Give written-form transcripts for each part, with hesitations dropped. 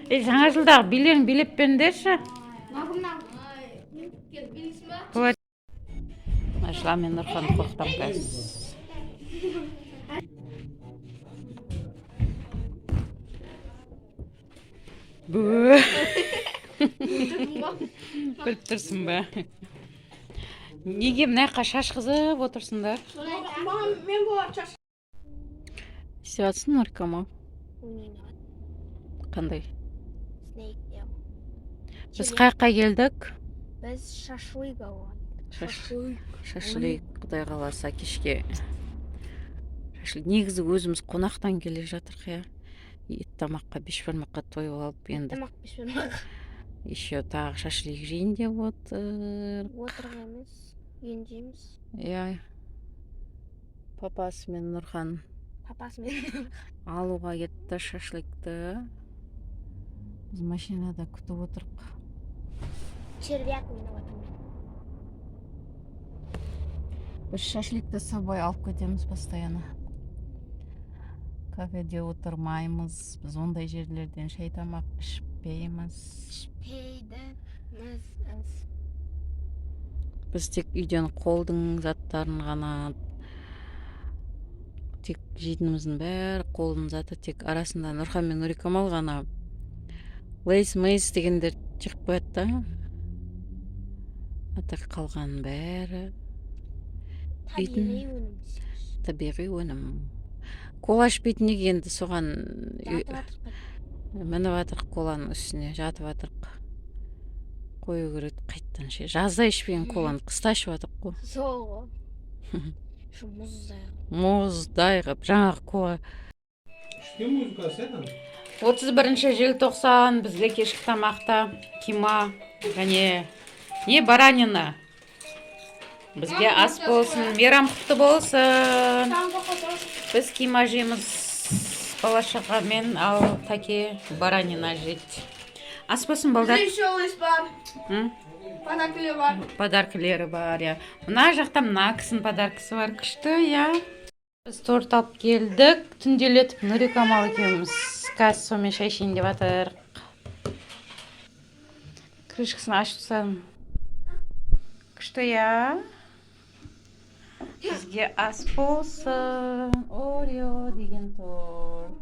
Жаңа жылдағы билерін билеп беріңдерші. Ажла мен Нұрхан қоқтам кәз. Біліп тұрсың ба? Неге мынаяққа шашқызып отырсыңдар? Мен болар шаш. Істеватсың Нұркама? Қандай? Біз қайыққа келдік? Біз шашлык алған. Шашлык, құдай қаласа кешке. Негізі өзіміз қонақтан келе жатырық, я. Ет тамаққа бешбармаққа тойып алып енді. Тамақ бешбармақ. Еще тағы шашлык жейін деп отыр. Отырғанымыз, ен жейміз. Я. Папасы мен Нұрхан алуға кетті шашлыкты. Біз машинада күтіп отырық. Червяк ойнап отырмын. Біз шашлыкты с собой алып кетеміз постоянно. Кафеде отырмаймыз. Біз ондай жерлерден шай тамақ ішпейміз. Біз тек үйден қолдың заттарын ғана, тек жейтініміздің бәрі қолдың заты, тек арасында Нұрхан мен Нұрикамал ғана лейс мейс дегендер шығып қояды да. Ата қалған бәрі табиғи өнім. Кола ішпейтін неге енді соған мініп атырық коланың үстіне, жатып атырық. Қою көреді қайттан ше. Жазда ішпеген коланы қыста ішіп атырық қой. Сол ғой. Мұздай ғып, жаңағы кола. Что музыка сетан? 31 желтоқсан бізде кешкі тамақта кима және не баранина. Бізге ас болсын, мейрам құтты болсын. Біз кима жейміз бала-шағамен, ал Таке баранина жейді. Ас болсын, балдар. Подаркілері бар, я. Мына жақта мына кісінің подаркысы бар, күшті, я. Біз торт алып келдік, түнделетіп Нұрикамал екеуміз кәс сомен шай ішейін деп атыр. Крышкасын ашып тастадым. Күшті, я. Бізге ас болсын. Орео деген торт.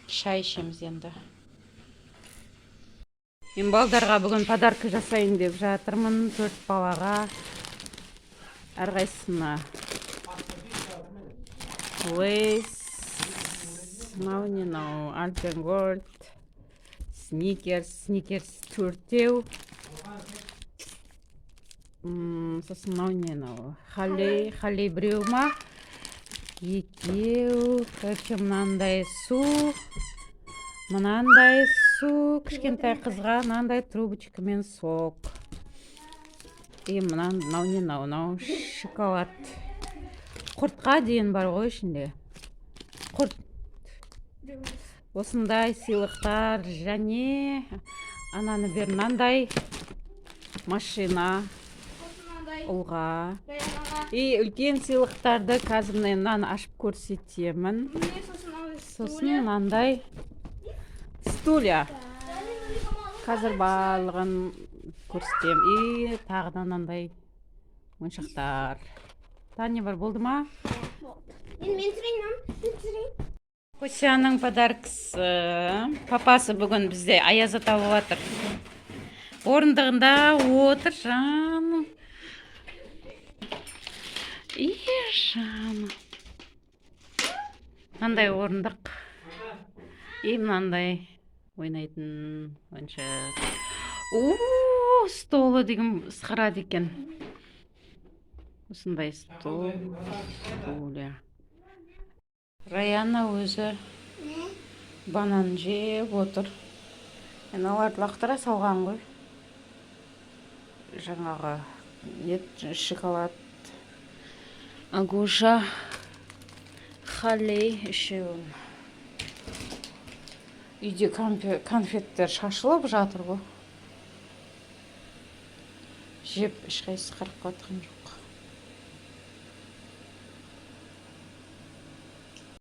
Шай ішеміз енді. Мен балдарға бүгін подарка жасайын деп жатырмын. 4 балаға. Әрқайсысына Лейс, мынау Альпен-Голд, Сникерс 4-теу. Сосын мынау Халей біреу ма? 2-теу. Мынандай су. Мынандай су. Кішкентай қызға мынандай трубочкамен сок. Мынау шоколад. Құртқа дейін бар ғой ішінде. Құрт. Осындай сыйлықтар және ананы бер мынандай машина ұлға. Үлкен сыйлықтарды қазір мынаны ашып көрсетемін. Сосын мынандай стулья. Қазір барлығын көрсетем. Тағы да мынандай ойыншықтар. Тане бар, болды ма? Мен түсірейін. Косяның подаркысы. Папасы бүгін бізде аяз ата болып отыр. Орындығында отыр, жаным. Жаным. Мынандай орындық. Мынандай ойнайтын ойыншық. Столы деген сықырады екен. Осындай стол. Раяна өзі банан жеп отыр. Аларды лақтыра салған ғой. Жаңағы шоколад. Агуша, Халей үшеуін. Үйде конфеттер шашылып жатыр ғой. Жеп ешқайсысы қарап қатқан жоқ.